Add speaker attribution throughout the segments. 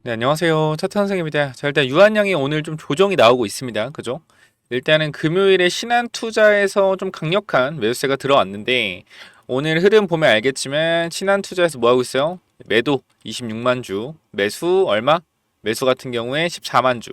Speaker 1: 네, 안녕하세요. 차트 선생입니다. 자, 일단 유한양이 오늘 좀 조정이 나오고 있습니다. 그죠? 일단은 금요일에 신한투자에서 좀 강력한 매수세가 들어왔는데 오늘 흐름 보면 알겠지만 신한투자에서 뭐 하고 있어요? 매도 26만 주, 매수 얼마? 매수 같은 경우에 14만 주,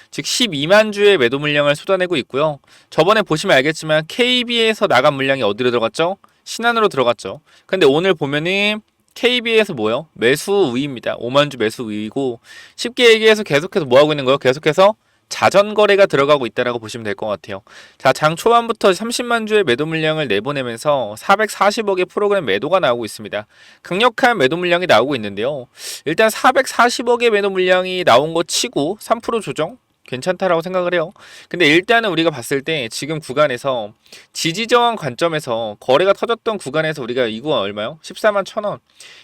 Speaker 1: 즉 12만 주의 매도 물량을 쏟아내고 있고요. 저번에 보시면 알겠지만 KB에서 나간 물량이 어디로 들어갔죠? 신한으로 들어갔죠. 근데 오늘 보면은 KB에서 뭐요? 매수 우위입니다. 5만 주 매수 우위고 쉽게 얘기해서 계속해서 뭐 하고 있는 거예요? 계속해서 자전 거래가 들어가고 있다라고 보시면 될 것 같아요. 자, 장 초반부터 30만 주의 매도 물량을 내보내면서 440억의 프로그램 매도가 나오고 있습니다. 강력한 매도 물량이 나오고 있는데요. 일단 440억의 매도 물량이 나온 거 치고 3% 조정 괜찮다라고 생각을 해요. 근데 일단은 우리가 봤을 때 지금 구간에서 지지저항 관점에서 거래가 터졌던 구간에서 우리가 이 구간 얼마요? 14만 1,000원.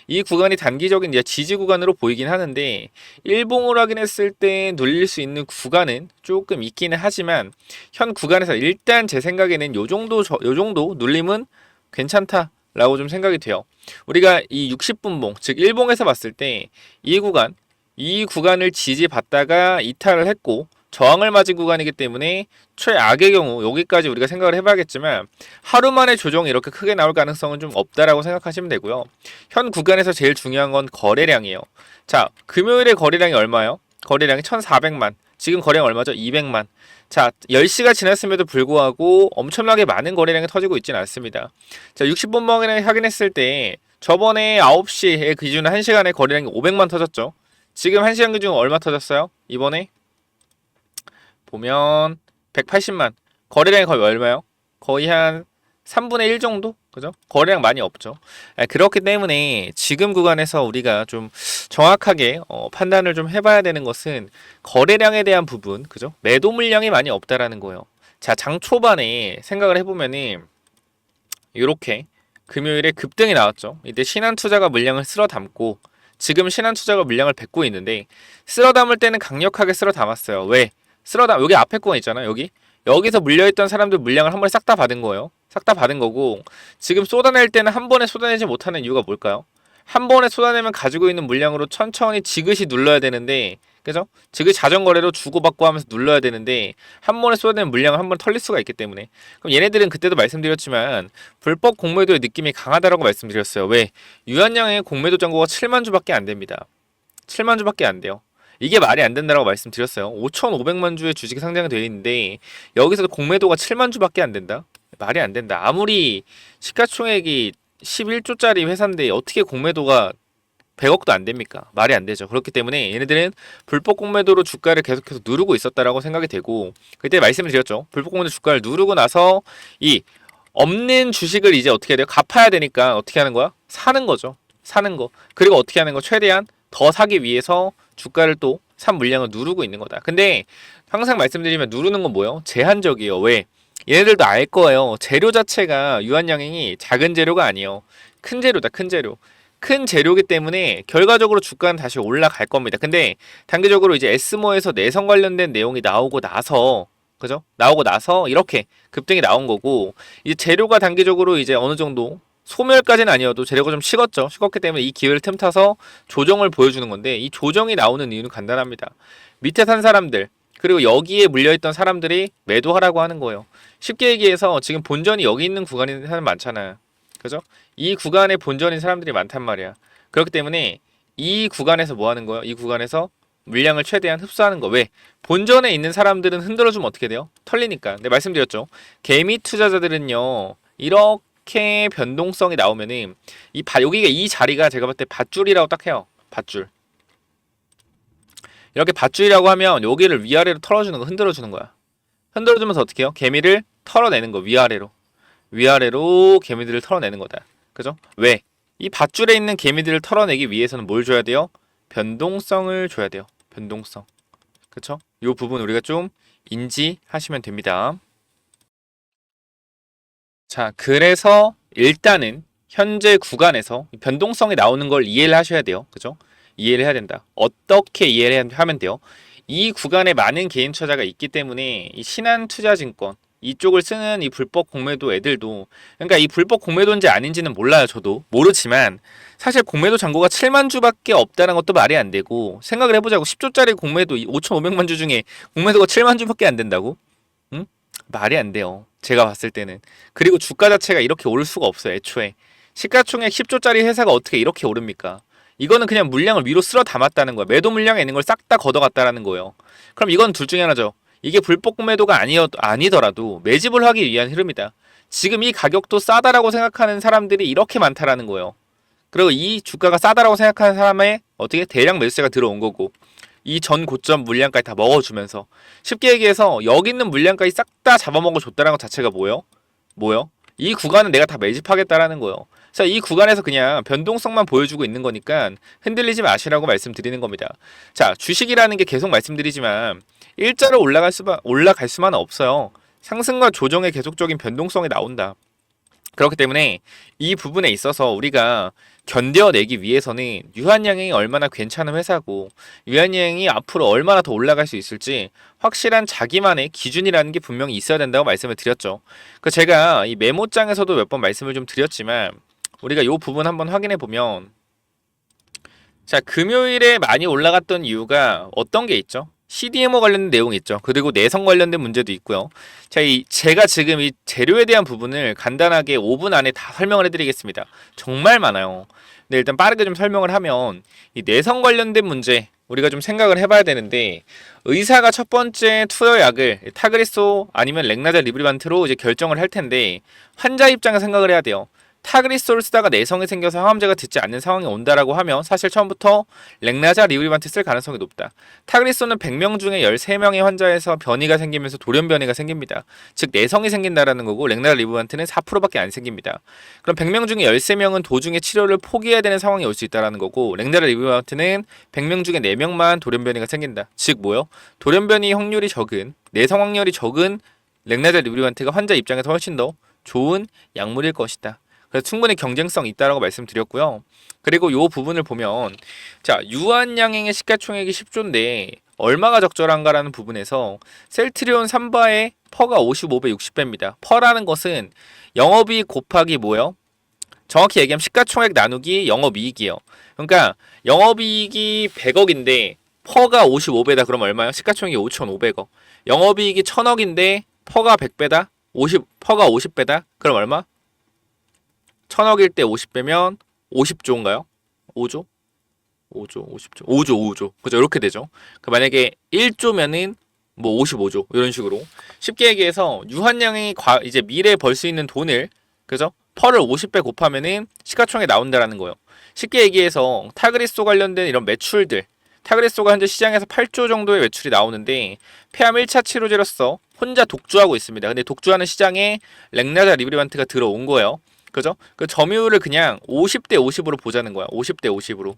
Speaker 1: 이 구간이 단기적인 이제 지지 구간으로 보이긴 하는데 일봉을 확인했을 때 눌릴 수 있는 구간은 조금 있기는 하지만 현 구간에서 일단 제 생각에는 요 정도 눌림은 괜찮다라고 좀 생각이 돼요. 우리가 이 60분봉 즉 일봉에서 봤을 때 이 구간을 지지받다가 이탈을 했고 저항을 맞은 구간이기 때문에 최악의 경우 여기까지 우리가 생각을 해봐야겠지만 하루 만에 조정이 이렇게 크게 나올 가능성은 좀 없다라고 생각하시면 되고요. 현 구간에서 제일 중요한 건 거래량이에요. 자, 금요일에 거래량이 얼마예요? 거래량이 1,400만. 지금 거래량 얼마죠? 200만. 자, 10시가 지났음에도 불구하고 엄청나게 많은 거래량이 터지고 있지는 않습니다. 자, 60분봉을 확인했을 때 저번에 9시에 기준 1시간에 거래량이 500만 터졌죠. 지금 1시간 기준 얼마 터졌어요? 이번에 보면 180만. 거래량이 거의 얼마요? 거의 한 3분의 1 정도? 그죠? 거래량 많이 없죠. 그렇기 때문에 지금 구간에서 우리가 좀 정확하게 판단을 좀 해봐야 되는 것은 거래량에 대한 부분, 그죠? 매도 물량이 많이 없다라는 거예요. 자, 장 초반에 생각을 해보면은 이렇게 금요일에 급등이 나왔죠. 이때 신한투자가 물량을 쓸어 담고 지금 신한투자가 물량을 뱉고 있는데 쓸어 담을 때는 강력하게 쓸어 담았어요. 왜? 여기 앞에 구간 있잖아요. 여기서 물려있던 사람들 물량을 한 번에 싹 다 받은 거예요. 싹 다 받은 거고 지금 쏟아낼 때는 한 번에 쏟아내지 못하는 이유가 뭘까요? 한 번에 쏟아내면 가지고 있는 물량으로 천천히 지그시 눌러야 되는데, 그죠? 지그시 자전거래로 주고받고 하면서 눌러야 되는데 한 번에 쏟아내는 물량을 한 번 털릴 수가 있기 때문에, 그럼 얘네들은 그때도 말씀드렸지만 불법 공매도의 느낌이 강하다라고 말씀드렸어요. 왜? 유한양의 공매도 잔고가 7만 주밖에 안 됩니다. 7만 주밖에 안 돼요. 이게 말이 안 된다라고 말씀드렸어요. 5,500만 주의 주식이 상장이 되어 있는데 여기서 공매도가 7만 주밖에 안 된다? 말이 안 된다. 아무리 시가총액이 11조짜리 회사인데 어떻게 공매도가 100억도 안 됩니까? 말이 안 되죠. 그렇기 때문에 얘네들은 불법 공매도로 주가를 계속해서 누르고 있었다라고 생각이 되고, 그때 말씀을 드렸죠. 불법 공매도 주가를 누르고 나서 이 없는 주식을 이제 어떻게 해야 돼요? 갚아야 되니까 어떻게 하는 거야? 사는 거죠. 사는 거. 그리고 어떻게 하는 거? 최대한 더 사기 위해서 주가를 또 산 물량을 누르고 있는 거다. 근데 항상 말씀드리면 누르는 건 뭐예요? 제한적이에요. 왜? 얘네들도 알 거예요. 재료 자체가 유한양행이 작은 재료가 아니에요. 큰 재료다, 큰 재료. 큰 재료기 때문에 결과적으로 주가는 다시 올라갈 겁니다. 근데 단기적으로 이제 에스모에서 내성 관련된 내용이 나오고 나서, 그죠? 나오고 나서 이렇게 급등이 나온 거고, 이제 재료가 단기적으로 이제 어느 정도 소멸까지는 아니어도 재료가 좀 식었죠. 식었기 때문에 이 기회를 틈타서 조정을 보여주는 건데, 이 조정이 나오는 이유는 간단합니다. 밑에 산 사람들, 그리고 여기에 물려있던 사람들이 매도하라고 하는 거예요. 쉽게 얘기해서 지금 본전이 여기 있는 구간이 사람 많잖아요. 그죠? 이 구간에 본전인 사람들이 많단 말이야. 그렇기 때문에 이 구간에서 뭐 하는 거예요? 이 구간에서 물량을 최대한 흡수하는 거. 왜? 본전에 있는 사람들은 흔들어주면 어떻게 돼요? 털리니까. 네, 말씀드렸죠. 개미 투자자들은요, 이렇게 변동성이 나오면은 여기가 이 자리가 제가 볼 때 밧줄이라고 딱 해요. 밧줄. 이렇게 밧줄이라고 하면 여기를 위아래로 털어주는 거, 흔들어주는 거야. 흔들어주면서 어떻게 해요? 개미를 털어내는 거, 위아래로. 위아래로 개미들을 털어내는 거다. 그죠? 왜? 이 밧줄에 있는 개미들을 털어내기 위해서는 뭘 줘야 돼요? 변동성을 줘야 돼요. 변동성. 그쵸? 이 부분 우리가 좀 인지하시면 됩니다. 자, 그래서 일단은 현재 구간에서 변동성이 나오는 걸 이해를 하셔야 돼요. 그죠? 이해를 해야 된다. 어떻게 이해를 하면 돼요? 이 구간에 많은 개인 투자자가 있기 때문에 이 신한투자증권, 이쪽을 쓰는 이 불법 공매도 애들도, 그러니까 이 불법 공매도인지 아닌지는 몰라요. 저도 모르지만 사실 공매도 잔고가 7만 주밖에 없다는 것도 말이 안 되고, 생각을 해보자고. 10조짜리 공매도 5,500만 주 중에 공매도가 7만 주밖에 안 된다고? 응? 말이 안 돼요. 제가 봤을 때는. 그리고 주가 자체가 이렇게 오를 수가 없어요. 애초에 시가총액 10조짜리 회사가 어떻게 이렇게 오릅니까? 이거는 그냥 물량을 위로 쓸어 담았다는 거야. 매도 물량에 있는 걸 싹 다 걷어갔다라는 거예요. 그럼 이건 둘 중에 하나죠. 이게 불법 공매도가 아니더라도 매집을 하기 위한 흐름이다. 지금 이 가격도 싸다라고 생각하는 사람들이 이렇게 많다라는 거예요. 그리고 이 주가가 싸다라고 생각하는 사람의 어떻게 대량 매수세가 들어온 거고, 이 전 고점 물량까지 다 먹어주면서, 쉽게 얘기해서 여기 있는 물량까지 싹 다 잡아먹어 줬다는 것 자체가 뭐요? 이 구간은 내가 다 매집하겠다라는 거예요. 그래서 이 구간에서 그냥 변동성만 보여주고 있는 거니까 흔들리지 마시라고 말씀드리는 겁니다. 자, 주식이라는 게 계속 말씀드리지만 일자로 올라갈 수만은 없어요. 상승과 조정의 계속적인 변동성이 나온다. 그렇기 때문에 이 부분에 있어서 우리가 견뎌내기 위해서는 유한양행이 얼마나 괜찮은 회사고, 유한양행이 앞으로 얼마나 더 올라갈 수 있을지 확실한 자기만의 기준이라는 게 분명히 있어야 된다고 말씀을 드렸죠. 그 제가 이 메모장에서도 몇 번 말씀을 좀 드렸지만, 우리가 이 부분 한번 확인해 보면, 자, 금요일에 많이 올라갔던 이유가 어떤 게 있죠? CDMO 관련된 내용이 있죠. 그리고 내성 관련된 문제도 있고요. 자, 제가 지금 이 재료에 대한 부분을 간단하게 5분 안에 다 설명을 해드리겠습니다. 정말 많아요. 근데 일단 빠르게 좀 설명을 하면, 이 내성 관련된 문제 우리가 좀 생각을 해봐야 되는데, 의사가 첫 번째 투여약을 타그리소 아니면 렉나자 리브리반트로 이제 결정을 할 텐데, 환자 입장에 생각을 해야 돼요. 타그리소를 쓰다가 내성이 생겨서 항암제가 듣지 않는 상황이 온다라고 하면 사실 처음부터 렉나자 리브리반트 쓸 가능성이 높다. 타그리소는 100명 중에 13명의 환자에서 변이가 생기면서 돌연 변이가 생깁니다. 즉 내성이 생긴다라는 거고, 렉나자 리브리반트는 4%밖에 안 생깁니다. 그럼 100명 중에 13명은 도중에 치료를 포기해야 되는 상황이 올 수 있다라는 거고, 렉나자 리브리반트는 100명 중에 4명만 돌연 변이가 생긴다. 즉 뭐요? 돌연 변이 확률이 적은, 내성 확률이 적은 렉나자 리브리반트가 환자 입장에서 훨씬 더 좋은 약물일 것이다. 그래서 충분히 경쟁성이 있다라고 말씀드렸고요. 그리고 이 부분을 보면, 자, 유한양행의 시가총액이 10조인데 얼마가 적절한가라는 부분에서 셀트리온 3바의 퍼가 55배 60배입니다. 퍼라는 것은 영업이익 곱하기 뭐요? 정확히 얘기하면 시가총액 나누기 영업이익이에요. 그러니까 영업이익이 100억인데 퍼가 55배다. 그럼 얼마요? 시가총액이 5,500억. 영업이익이 1,000억인데 퍼가 100배다. 퍼가 50배다. 그럼 얼마? 1,000억일 때 50배면 50조인가요? 5조? 5조. 그죠? 이렇게 되죠. 그 만약에 1조면은 뭐 55조 이런 식으로 쉽게 얘기해서 유한양이 이제 미래에 벌 수 있는 돈을, 그죠? 퍼를 50배 곱하면은 시가총액이 나온다라는 거예요. 쉽게 얘기해서 타그리소 관련된 이런 매출들, 타그리소가 현재 시장에서 8조 정도의 매출이 나오는데 폐암 1차 치료제로서 혼자 독주하고 있습니다. 근데 독주하는 시장에 렉나자 리브리반트가 들어온 거예요. 그죠? 그 점유율을 그냥 50대 50으로 보자는 거야. 50대 50으로.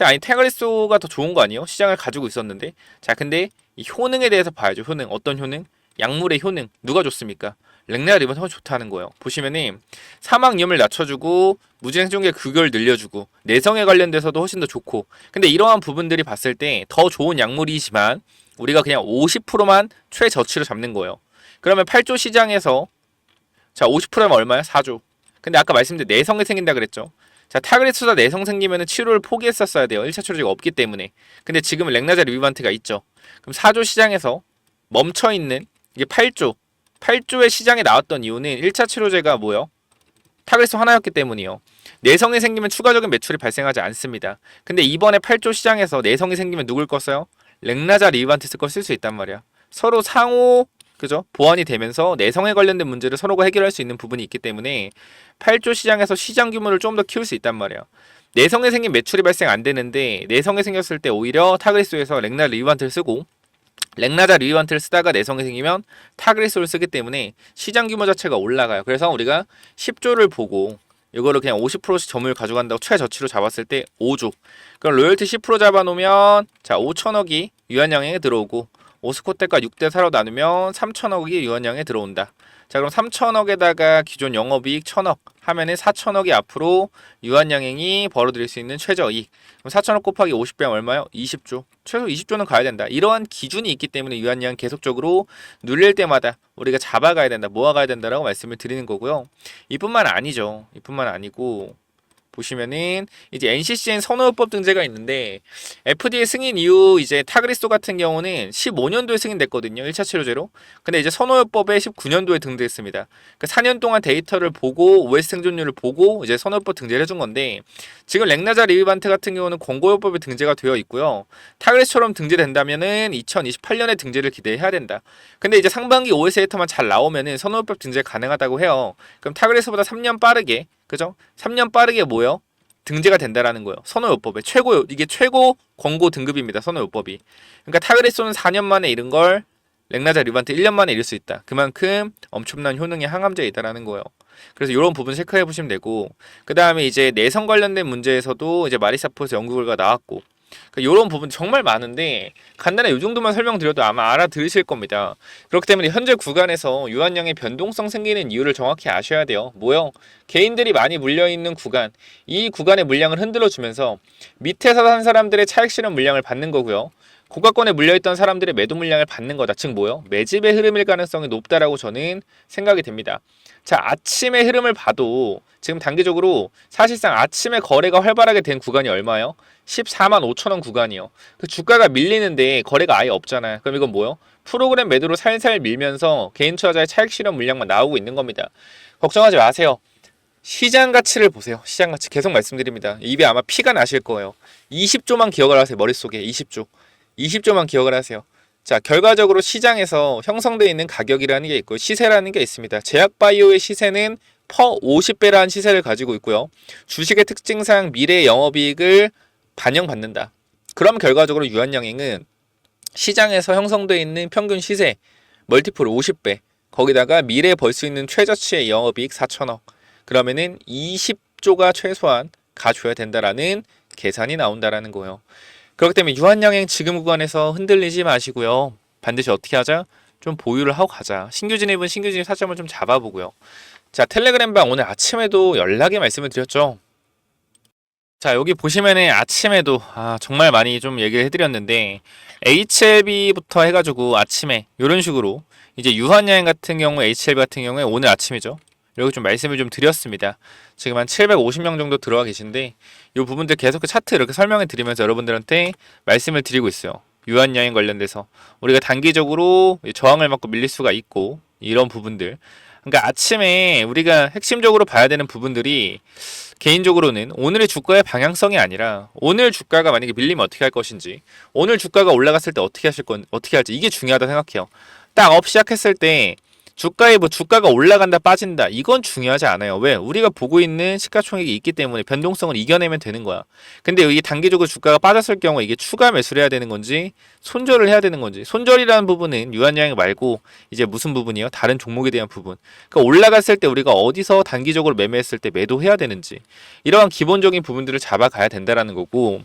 Speaker 1: 아니 타그리소가 더 좋은 거 아니에요? 시장을 가지고 있었는데. 자, 근데 이 효능에 대해서 봐야죠. 효능. 어떤 효능? 약물의 효능. 누가 좋습니까? 렉나자 리브리반트가 좋다는 거예요. 보시면은 사망 위험을 낮춰주고 무증상종의 급여를 늘려주고 내성에 관련돼서도 훨씬 더 좋고. 근데 이러한 부분들이 봤을 때 더 좋은 약물이지만 우리가 그냥 50%만 최저치로 잡는 거예요. 그러면 8조 시장에서, 자, 50%면 얼마야? 4조. 근데 아까 말씀드린 내성이 생긴다 그랬죠. 자, 타그리소다 내성 생기면 치료를 포기했었어야 돼요. 1차 치료제가 없기 때문에. 근데 지금은 렉나자 리브리반트가 있죠. 그럼 4조 시장에서 멈춰있는 이게 8조의 시장에 나왔던 이유는 1차 치료제가 뭐요? 타그리소 하나였기 때문이요. 내성이 생기면 추가적인 매출이 발생하지 않습니다. 근데 이번에 8조 시장에서 내성이 생기면 누굴 거 써요? 렉나자 리브리반트 쓸 걸 쓸 수 있단 말이야. 서로 상호, 그죠? 보완이 되면서 내성에 관련된 문제를 서로가 해결할 수 있는 부분이 있기 때문에 8조 시장에서 시장 규모를 좀 더 키울 수 있단 말이야. 내성에 생긴 매출이 발생 안 되는데 내성에 생겼을 때 오히려 타그리소에서 렉나자 리브리반트를 쓰고, 렉나자 리브리반트를 쓰다가 내성이 생기면 타그리소를 쓰기 때문에 시장 규모 자체가 올라가요. 그래서 우리가 10조를 보고 이거를 그냥 50%씩 점유율 가져간다고 최저치로 잡았을 때 5조. 그럼 로열티 10% 잡아놓으면, 자, 5천억이 유한양행에 들어오고 오스코텍과 6대4로 나누면 3천억이 유한양에 들어온다. 자, 그럼 3천억에다가 기존 영업이익 1천억 하면은 4천억이 앞으로 유한양행이 벌어들일 수 있는 최저이익. 그럼 4천억 곱하기 50배면 얼마요? 20조. 최소 20조는 가야 된다. 이러한 기준이 있기 때문에 유한양 계속적으로 눌릴 때마다 우리가 잡아가야 된다, 모아가야 된다라고 말씀을 드리는 거고요. 이뿐만 아니죠. 이뿐만 아니고 보시면은 이제 NCCN 선호요법 등재가 있는데 FDA 승인 이후 이제 타그리소 같은 경우는 15년도에 승인됐거든요. 1차 치료제로. 근데 이제 선호요법에 19년도에 등재했습니다. 그 4년 동안 데이터를 보고 OS 생존율을 보고 이제 선호요법 등재를 해준 건데 지금 렉나자 리비반트 같은 경우는 권고요법에 등재가 되어 있고요. 타그리소처럼 등재된다면은 2028년에 등재를 기대해야 된다. 근데 이제 상반기 OS 데이터만 잘 나오면은 선호요법 등재 가능하다고 해요. 그럼 타그리소보다 3년 빠르게 그죠? 3년 빠르게 뭐요? 등재가 된다라는 거예요. 선호요법에 최고 이게 최고 권고 등급입니다. 선호요법이. 그러니까 타그리소는 4년 만에 이른 걸 렉나자 리반트 1년 만에 이룰 수 있다. 그만큼 엄청난 효능의 항암제이다라는 거예요. 그래서 이런 부분 체크해 보시면 되고 그 다음에 이제 내성 관련된 문제에서도 이제 마리사포에서 연구 결과 나왔고 그러니까 이런 부분 정말 많은데 간단히 이 정도만 설명드려도 아마 알아들으실 겁니다. 그렇기 때문에 현재 구간에서 유한량의 변동성 생기는 이유를 정확히 아셔야 돼요. 뭐요? 개인들이 많이 물려있는 구간, 이 구간의 물량을 흔들어주면서 밑에서 산 사람들의 차익 실현 물량을 받는 거고요. 고가권에 물려있던 사람들의 매도 물량을 받는 거다. 즉 뭐요? 매집의 흐름일 가능성이 높다라고 저는 생각이 됩니다. 자, 아침의 흐름을 봐도 지금 단기적으로 사실상 아침에 거래가 활발하게 된 구간이 얼마예요? 14만 5천 원 구간이요. 그 주가가 밀리는데 거래가 아예 없잖아요. 그럼 이건 뭐요? 프로그램 매도로 살살 밀면서 개인 투자자의 차익 실현 물량만 나오고 있는 겁니다. 걱정하지 마세요. 시장 가치를 보세요. 시장 가치 계속 말씀드립니다. 입에 아마 피가 나실 거예요. 20조만 기억을 하세요. 머릿속에 20조. 20조만 기억을 하세요. 자, 결과적으로 시장에서 형성되어 있는 가격이라는 게 있고 시세라는 게 있습니다. 제약바이오의 시세는 퍼 50배라는 시세를 가지고 있고요. 주식의 특징상 미래 영업이익을 반영받는다. 그럼 결과적으로 유한양행은 시장에서 형성되어 있는 평균 시세 멀티플 50배 거기다가 미래에 벌 수 있는 최저치의 영업이익 4천억 그러면은 20조가 최소한 가줘야 된다라는 계산이 나온다라는 거예요. 그렇기 때문에 유한양행 지금 구간에서 흔들리지 마시고요. 반드시 어떻게 하자? 좀 보유를 하고 가자. 신규 진입은 신규 진입 타점을 좀 잡아보고요. 자, 텔레그램방 오늘 아침에도 연락에 말씀을 드렸죠. 자, 여기 보시면은 아침에도 정말 많이 좀 얘기를 해드렸는데 HLB부터 해가지고 아침에 이런 식으로 이제 유한여행 같은 경우 HLB 같은 경우에 오늘 아침이죠. 이렇게 좀 말씀을 좀 드렸습니다. 지금 한 750명 정도 들어와 계신데 이 부분들 계속 차트 이렇게 설명해 드리면서 여러분들한테 말씀을 드리고 있어요. 유한여행 관련돼서 우리가 단기적으로 저항을 맞고 밀릴 수가 있고 이런 부분들. 그러니까 아침에 우리가 핵심적으로 봐야 되는 부분들이 개인적으로는 오늘의 주가의 방향성이 아니라 오늘 주가가 만약에 밀리면 어떻게 할 것인지 오늘 주가가 올라갔을 때 어떻게 할지 이게 중요하다 생각해요. 딱 업 시작했을 때 주가가 올라간다 빠진다 이건 중요하지 않아요. 왜? 우리가 보고 있는 시가총액이 있기 때문에 변동성을 이겨내면 되는 거야. 근데 이게 단기적으로 주가가 빠졌을 경우 이게 추가 매수를 해야 되는 건지 손절을 해야 되는 건지 손절이라는 부분은 유한양행 말고 이제 무슨 부분이요? 다른 종목에 대한 부분. 그러니까 올라갔을 때 우리가 어디서 단기적으로 매매했을 때 매도해야 되는지 이러한 기본적인 부분들을 잡아가야 된다라는 거고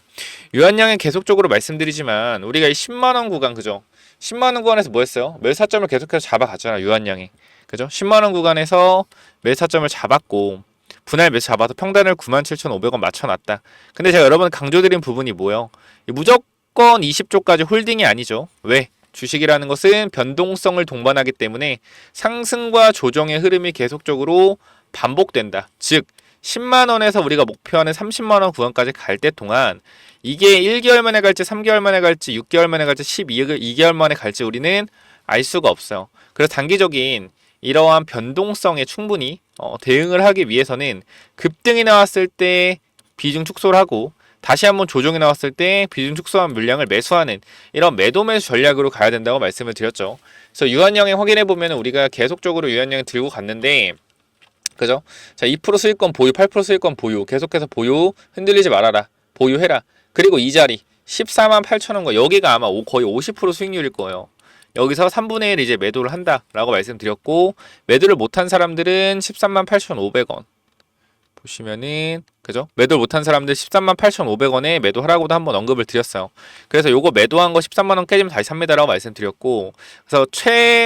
Speaker 1: 유한양행 계속적으로 말씀드리지만 우리가 이 10만 원 구간 그죠? 10만 원 구간에서 뭐 했어요? 매수타점을 계속해서 잡아갔잖아 유한양행 그죠? 10만 원 구간에서 매수타점을 잡았고 분할 매수 잡아서 평단을 97,500원 맞춰놨다. 근데 제가 여러분 강조드린 부분이 뭐예요? 무조건 20조까지 홀딩이 아니죠. 왜? 주식이라는 것은 변동성을 동반하기 때문에 상승과 조정의 흐름이 계속적으로 반복된다. 즉 10만 원에서 우리가 목표하는 30만 원 구간까지 갈 때 동안 이게 1개월 만에 갈지 3개월 만에 갈지 6개월 만에 갈지 12개월 만에 갈지 우리는 알 수가 없어요. 그래서 단기적인 이러한 변동성에 충분히 대응을 하기 위해서는 급등이 나왔을 때 비중 축소를 하고 다시 한번 조정이 나왔을 때 비중 축소한 물량을 매수하는 이런 매도 매수 전략으로 가야 된다고 말씀을 드렸죠. 그래서 유한양행 확인해 보면 우리가 계속적으로 유한양행 들고 갔는데 그죠? 자, 2% 수익권 보유, 8% 수익권 보유, 계속해서 보유, 흔들리지 말아라, 보유해라. 그리고 이 자리 14만 8천 원과 여기가 아마 거의 50% 수익률일 거예요. 여기서 3분의 1 이제 매도를 한다라고 말씀드렸고 매도를 못한 사람들은 13만 8,500원 보시면은 그죠? 매도 못한 사람들 138,500원에 매도하라고도 한번 언급을 드렸어요. 그래서 요거 매도한 거 13만원 깨지면 다시 삽니다라고 말씀드렸고, 그래서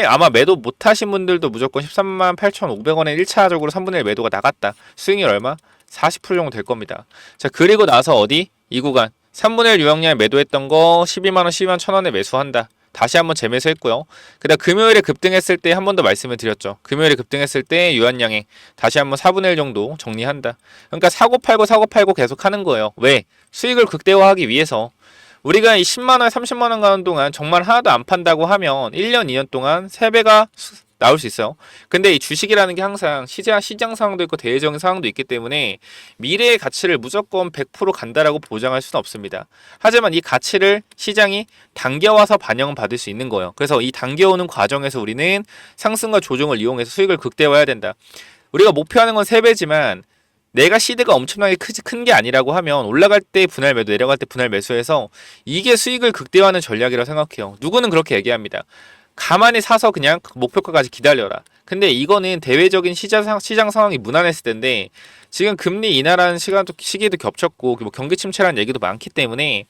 Speaker 1: 아마 매도 못하신 분들도 무조건 138,500원에 1차적으로 3분의 1 매도가 나갔다. 수익률 얼마? 40% 정도 될 겁니다. 자, 그리고 나서 어디? 이 구간 3분의 1 유형량에 매도했던 거 12만원, 12만 1,000원에 매수한다. 다시 한번 재매수했고요. 그다음 금요일에 급등했을 때 한 번 더 말씀을 드렸죠. 금요일에 급등했을 때 유한량에 다시 한번 4분의 1 정도 정리한다. 그러니까 사고 팔고 계속 하는 거예요. 왜? 수익을 극대화하기 위해서. 우리가 이 10만원, 30만원 가는 동안 정말 하나도 안 판다고 하면 1년, 2년 동안 3배가 나올 수 있어요. 근데 이 주식이라는 게 항상 시장 상황도 있고 대외적인 상황도 있기 때문에 미래의 가치를 무조건 100% 간다라고 보장할 수는 없습니다. 하지만 이 가치를 시장이 당겨와서 반영을 받을 수 있는 거예요. 그래서 이 당겨오는 과정에서 우리는 상승과 조정을 이용해서 수익을 극대화해야 된다. 우리가 목표하는 건 3배지만 내가 시드가 엄청나게 큰 게 아니라고 하면 올라갈 때 분할 매도, 내려갈 때 분할 매수해서 이게 수익을 극대화하는 전략이라고 생각해요. 누구는 그렇게 얘기합니다. 가만히 사서 그냥 목표가까지 기다려라. 근데 이거는 대외적인 시장 상황이 무난했을 텐데 지금 금리 인하라는 시기도 겹쳤고 뭐 경기 침체라는 얘기도 많기 때문에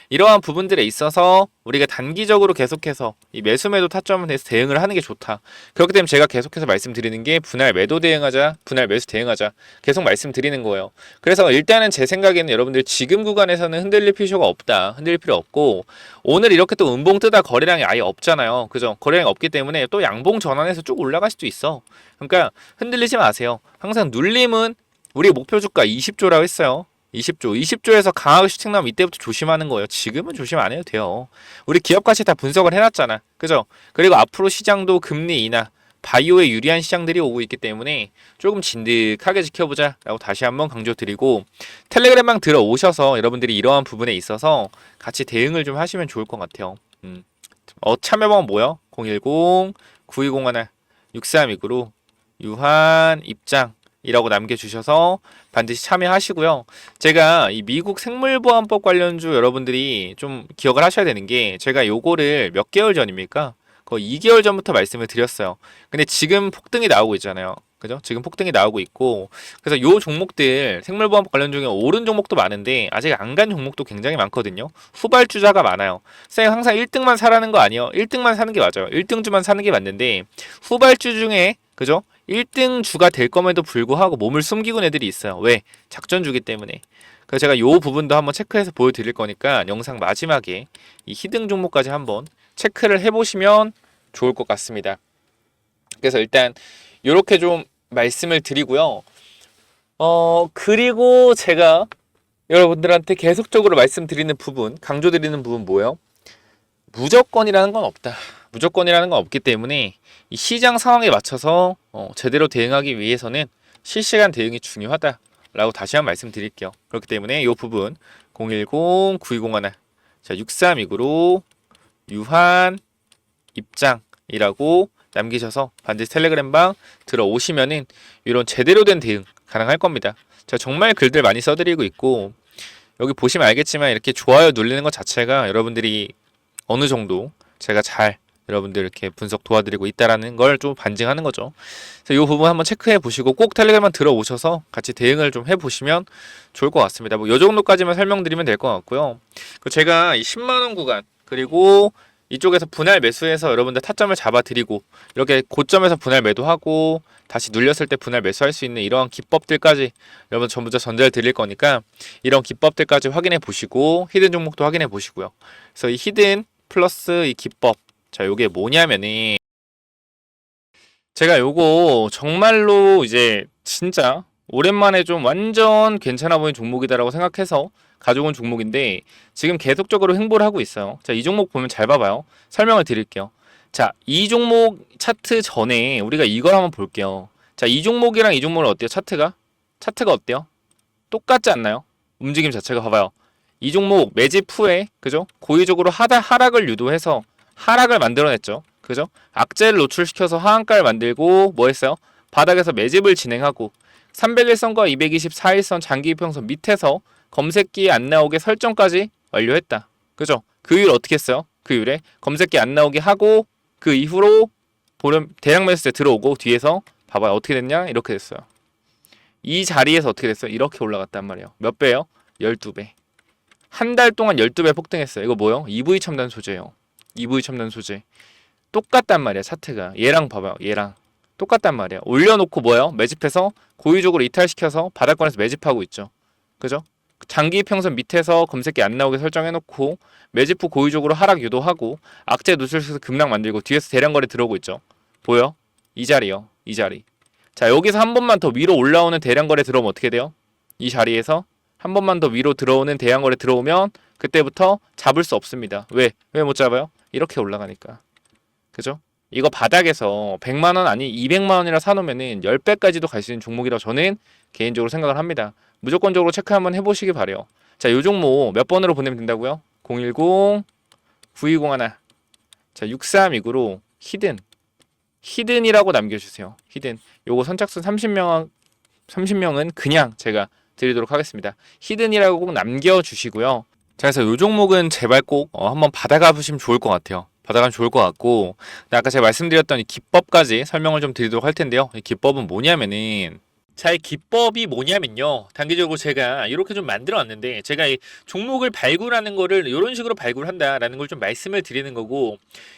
Speaker 1: 이러한 부분들에 있어서 우리가 단기적으로 계속해서 이 매수 매도 타점에 대해서 대응을 하는 게 좋다. 그렇기 때문에 제가 계속해서 말씀드리는 게 분할 매도 대응하자, 분할 매수 대응하자 계속 말씀드리는 거예요. 그래서 일단은 제 생각에는 여러분들 지금 구간에서는 흔들릴 필요가 없다. 흔들릴 필요 없고 오늘 이렇게 또 음봉 뜨다 거래량이 아예 없잖아요. 그죠? 거래량이 없기 때문에 또 양봉 전환해서 쭉 올라갈 수도 있어. 그러니까 흔들리지 마세요. 항상 눌림은 우리 목표 주가 20조라고 했어요. 20조에서 강하게 슈팅 나면 이때부터 조심하는 거예요. 지금은 조심 안 해도 돼요. 우리 기업 가치 다 분석을 해놨잖아. 그죠? 그리고 앞으로 시장도 금리 인하, 바이오에 유리한 시장들이 오고 있기 때문에 조금 진득하게 지켜보자 라고 다시 한번 강조드리고 텔레그램방 들어오셔서 여러분들이 이러한 부분에 있어서 같이 대응을 좀 하시면 좋을 것 같아요. 참여방은 뭐요? 010-9201-6329로 유한 입장 이라고 남겨주셔서 반드시 참여하시고요. 제가 이 미국 생물보안법 관련주 여러분들이 좀 기억을 하셔야 되는 게 제가 요거를 몇 개월 전입니까? 거의 2개월 전부터 말씀을 드렸어요. 근데 지금 폭등이 나오고 있잖아요. 그죠? 지금 폭등이 나오고 있고 그래서 요 종목들 생물보안법 관련 중에 오른 종목도 많은데 아직 안 간 종목도 굉장히 많거든요. 후발주자가 많아요. 쌤 항상 1등만 사라는 거 아니에요. 1등만 사는 게 맞아요. 1등주만 사는 게 맞는데 후발주 중에 그죠? 1등 주가 될 ком에도 불구하고 몸을 숨기고 온 애들이 있어요. 왜? 작전주기 때문에. 그래서 제가 요 부분도 한번 체크해서 보여드릴 거니까 영상 마지막에 이 히든 종목까지 한번 체크를 해보시면 좋을 것 같습니다. 그래서 일단 이렇게 좀 말씀을 드리고요. 그리고 제가 여러분들한테 계속적으로 말씀드리는 부분, 강조드리는 부분 뭐예요? 무조건이라는 건 없다. 무조건이라는 건 없기 때문에 이 시장 상황에 맞춰서 제대로 대응하기 위해서는 실시간 대응이 중요하다라고 다시 한번 말씀드릴게요. 그렇기 때문에 이 부분 010-9201 자 6329로 유한 입장이라고 남기셔서 반드시 텔레그램방 들어오시면은 이런 제대로 된 대응 가능할 겁니다. 제가 정말 글들 많이 써드리고 있고 여기 보시면 알겠지만 이렇게 좋아요 눌리는 것 자체가 여러분들이 어느 정도 제가 잘 여러분들 이렇게 분석 도와드리고 있다라는 걸 좀 반증하는 거죠. 그래서 이 부분 한번 체크해 보시고 꼭 텔레그램만 들어오셔서 같이 대응을 좀 해보시면 좋을 것 같습니다. 뭐 이 정도까지만 설명드리면 될 것 같고요. 제가 이 10만원 구간 그리고 이쪽에서 분할 매수해서 여러분들 타점을 잡아드리고 이렇게 고점에서 분할 매도하고 다시 눌렸을 때 분할 매수할 수 있는 이러한 기법들까지 여러분 전부 다 전달 드릴 거니까 이런 기법들까지 확인해 보시고 히든 종목도 확인해 보시고요. 그래서 이 히든 플러스 이 기법 자 요게 뭐냐면은 제가 요거 정말로 이제 진짜 오랜만에 좀 완전 괜찮아 보이는 종목이다라고 생각해서 가져온 종목인데 지금 계속적으로 횡보를 하고 있어요. 자, 이 종목 보면 잘 봐봐요. 설명을 드릴게요. 자, 이 종목 차트 전에 우리가 이걸 한번 볼게요. 자, 이 종목이랑 이 종목은 어때요? 차트가 어때요? 똑같지 않나요? 움직임 자체가 봐봐요. 이 종목 매집 후에 그죠? 고의적으로 하락을 유도해서 하락을 만들어냈죠. 그죠? 악재를 노출시켜서 하한가를 만들고 뭐 했어요? 바닥에서 매집을 진행하고 301선과 224일선 장기이평선 밑에서 검색기에 안 나오게 설정까지 완료했다. 그죠? 그 이후에 어떻게 했어요? 그 이후에 검색기 안 나오게 하고 그 이후로 보름 대량 매수세 들어오고 뒤에서 봐봐요. 어떻게 됐냐? 이렇게 됐어요. 이 자리에서 어떻게 됐어요? 이렇게 올라갔단 말이에요. 몇 배요? 12배. 한 달 동안 12배 폭등했어요. 이거 뭐요? EV 첨단 소재요. EV 첨단 소재. 똑같단 말이야, 차트가. 얘랑 봐봐요. 얘랑. 똑같단 말이야. 올려놓고 뭐예요? 매집해서 고의적으로 이탈시켜서 바닥권에서 매집하고 있죠. 그죠? 장기 이평선 밑에서 검색기 안 나오게 설정해놓고 매집 후 고의적으로 하락 유도하고 악재 누출해서 급락 만들고 뒤에서 대량 거래 들어오고 있죠. 보여? 이 자리요. 이 자리. 자, 여기서 한 번만 더 위로 올라오는 대량 거래 들어오면 어떻게 돼요? 이 자리에서 한 번만 더 위로 들어오는 대량 거래 들어오면 그때부터 잡을 수 없습니다. 왜? 왜 못 잡아요? 이렇게 올라가니까. 그죠? 이거 바닥에서 100만 원 아니 200만 원이라 사놓으면은 10배까지도 갈 수 있는 종목이라고 저는 개인적으로 생각을 합니다. 무조건적으로 체크 한번 해보시기 바래요. 자, 요 종목 몇 번으로 보내면 된다고요? 010-9201. 자, 6329로 히든이라고 남겨주세요. 히든. 요거 선착순 30명은 그냥 제가 드리도록 하겠습니다. 히든이라고 꼭 남겨주시고요. 자, 그래서 요 종목은 제발 꼭 한번 받아가 보시면 좋을 것 같아요. 받아가면 좋을 것 같고, 아까 제가 말씀드렸던 이 기법까지 설명을 좀 드리도록 할 텐데요. 이 기법은 뭐냐면은, 자, 이 기법이 뭐냐면요. 단기적으로 제가 이렇게 좀 만들어 왔는데, 제가 이 종목을 발굴하는 거를 이런 식으로 발굴한다라는 걸 좀 말씀을 드리는 거고,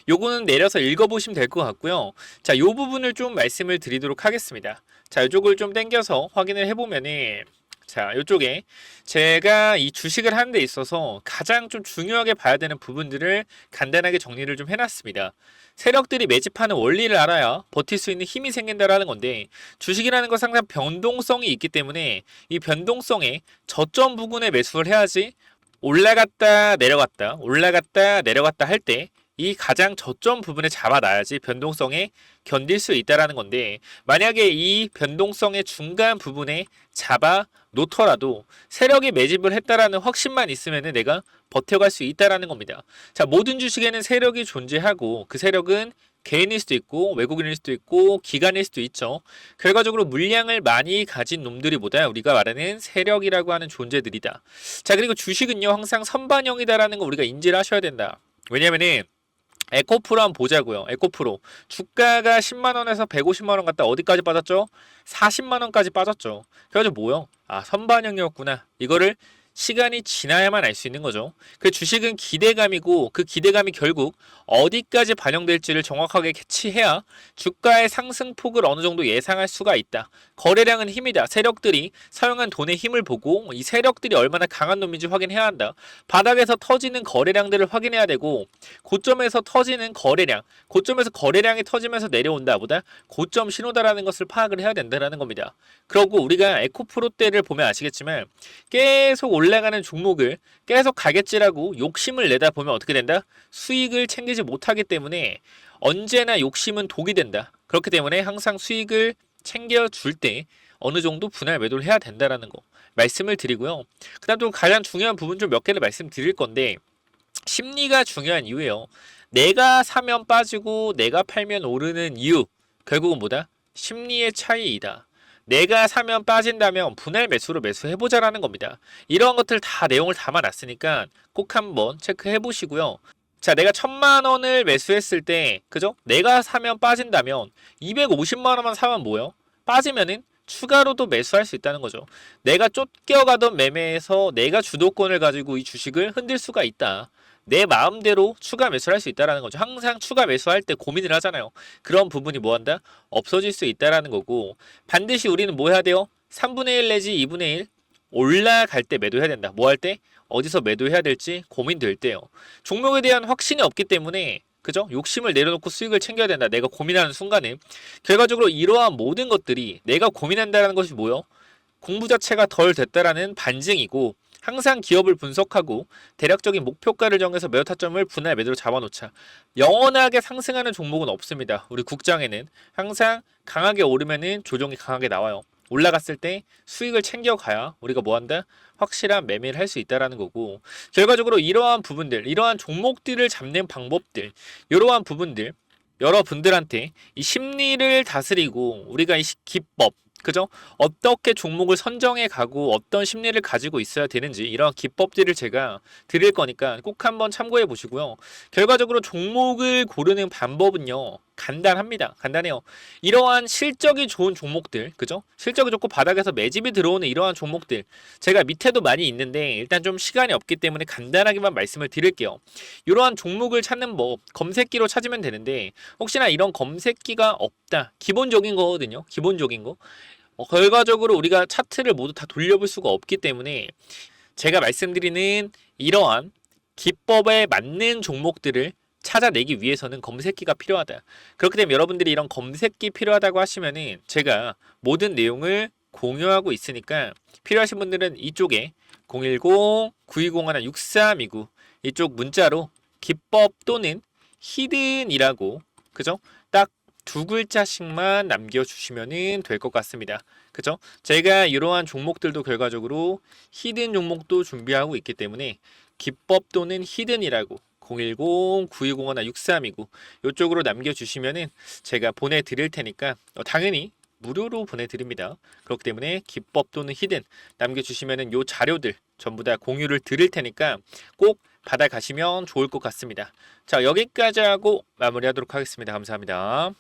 Speaker 1: 요거는 내려서 읽어보시면 될 것 같고요. 자, 요 부분을 좀 말씀을 드리도록 하겠습니다. 자, 이쪽을 좀 당겨서 확인을 해보면은, 자, 이쪽에 제가 이 주식을 하는 데 있어서 가장 좀 중요하게 봐야 되는 부분들을 간단하게 정리를 좀 해놨습니다. 세력들이 매집하는 원리를 알아야 버틸 수 있는 힘이 생긴다라는 건데, 주식이라는 건 상당히 변동성이 있기 때문에 이 변동성에 저점 부근에 매수를 해야지 올라갔다 내려갔다 올라갔다 내려갔다 할 때 이 가장 저점 부분에 잡아놔야지 변동성에 견딜 수 있다라는 건데, 만약에 이 변동성의 중간 부분에 잡아 놓더라도 세력이 매집을 했다라는 확신만 있으면 내가 버텨갈 수 있다라는 겁니다. 자, 모든 주식에는 세력이 존재하고 그 세력은 개인일 수도 있고 외국인일 수도 있고 기관일 수도 있죠. 결과적으로 물량을 많이 가진 놈들이보다 우리가 말하는 세력이라고 하는 존재들이다. 자, 그리고 주식은요 항상 선반영이다라는 거 우리가 인지를 하셔야 된다. 왜냐면은 에코프로 한번 보자고요. 에코프로 주가가 10만원에서 150만원 갔다 어디까지 빠졌죠? 40만원까지 빠졌죠. 그래가지고 뭐요? 아, 선반영이었구나. 이거를 시간이 지나야만 알 수 있는 거죠. 그 주식은 기대감이고 그 기대감이 결국 어디까지 반영될지를 정확하게 캐치해야 주가의 상승폭을 어느 정도 예상할 수가 있다. 거래량은 힘이다. 세력들이 사용한 돈의 힘을 보고 이 세력들이 얼마나 강한 놈인지 확인해야 한다. 바닥에서 터지는 거래량들을 확인해야 되고, 고점에서 터지는 거래량, 고점에서 거래량이 터지면서 내려온다 보다 고점 신호다라는 것을 파악을 해야 된다는 겁니다. 그리고 우리가 에코프로 때를 보면 아시겠지만 계속 올라가는 종목을 계속 가겠지라고 욕심을 내다 보면 어떻게 된다? 수익을 챙기지 못하기 때문에 언제나 욕심은 독이 된다. 그렇기 때문에 항상 수익을 챙겨줄 때 어느 정도 분할 매도를 해야 된다라는 거 말씀을 드리고요. 그 다음 또 가장 중요한 부분 좀 몇 개를 말씀드릴 건데, 심리가 중요한 이유예요. 내가 사면 빠지고 내가 팔면 오르는 이유, 결국은 뭐다? 심리의 차이이다. 내가 사면 빠진다면 분할 매수로 매수해보자라는 겁니다. 이러한 것들 다 내용을 담아놨으니까 꼭 한번 체크해 보시고요. 자, 내가 1000만원을 매수했을 때, 그죠? 내가 사면 빠진다면 250만원만 사면 뭐예요? 빠지면은 추가로도 매수할 수 있다는 거죠. 내가 쫓겨가던 매매에서 내가 주도권을 가지고 이 주식을 흔들 수가 있다. 내 마음대로 추가 매수를 할 수 있다는 거죠. 항상 추가 매수할 때 고민을 하잖아요. 그런 부분이 뭐한다? 없어질 수 있다는 거고, 반드시 우리는 뭐 해야 돼요? 3분의 1 내지 2분의 1 올라갈 때 매도해야 된다. 뭐 할 때? 어디서 매도해야 될지 고민될 때요. 종목에 대한 확신이 없기 때문에, 그죠? 욕심을 내려놓고 수익을 챙겨야 된다. 내가 고민하는 순간에 결과적으로 이러한 모든 것들이 내가 고민한다는 것이 뭐요? 공부 자체가 덜 됐다라는 반증이고, 항상 기업을 분석하고 대략적인 목표가를 정해서 매도 타점을 분할 매도로 잡아놓자. 영원하게 상승하는 종목은 없습니다. 우리 국장에는 항상 강하게 오르면은 조정이 강하게 나와요. 올라갔을 때 수익을 챙겨가야 우리가 뭐한다? 확실한 매매를 할 수 있다라는 거고, 결과적으로 이러한 부분들, 이러한 종목들을 잡는 방법들, 이러한 부분들 여러분들한테 이 심리를 다스리고 우리가 이 기법, 그죠? 어떻게 종목을 선정해 가고 어떤 심리를 가지고 있어야 되는지 이런 기법들을 제가 드릴 거니까 꼭 한번 참고해 보시고요. 결과적으로 종목을 고르는 방법은요, 간단합니다. 간단해요. 이러한 실적이 좋은 종목들, 그죠? 실적이 좋고 바닥에서 매집이 들어오는 이러한 종목들, 제가 밑에도 많이 있는데 일단 좀 시간이 없기 때문에 간단하게만 말씀을 드릴게요. 이러한 종목을 찾는 법, 검색기로 찾으면 되는데 혹시나 이런 검색기가 없다, 기본적인 거거든요. 기본적인 거. 결과적으로 우리가 차트를 모두 다 돌려볼 수가 없기 때문에 제가 말씀드리는 이러한 기법에 맞는 종목들을 찾아내기 위해서는 검색기가 필요하다. 그렇기 때문에 여러분들이 이런 검색기 필요하다고 하시면은 제가 모든 내용을 공유하고 있으니까 필요하신 분들은 이쪽에 010-9201-6329 이쪽 문자로 기법 또는 히든이라고, 그죠? 딱 두 글자씩만 남겨주시면 될 것 같습니다. 그죠? 제가 이러한 종목들도 결과적으로 히든 종목도 준비하고 있기 때문에 기법 또는 히든이라고 010-9201-6329 이쪽으로 남겨주시면은 제가 보내드릴 테니까 당연히 무료로 보내드립니다. 그렇기 때문에 기법 또는 히든 남겨주시면은 요 자료들 전부 다 공유를 드릴 테니까 꼭 받아가시면 좋을 것 같습니다. 자, 여기까지 하고 마무리하도록 하겠습니다. 감사합니다.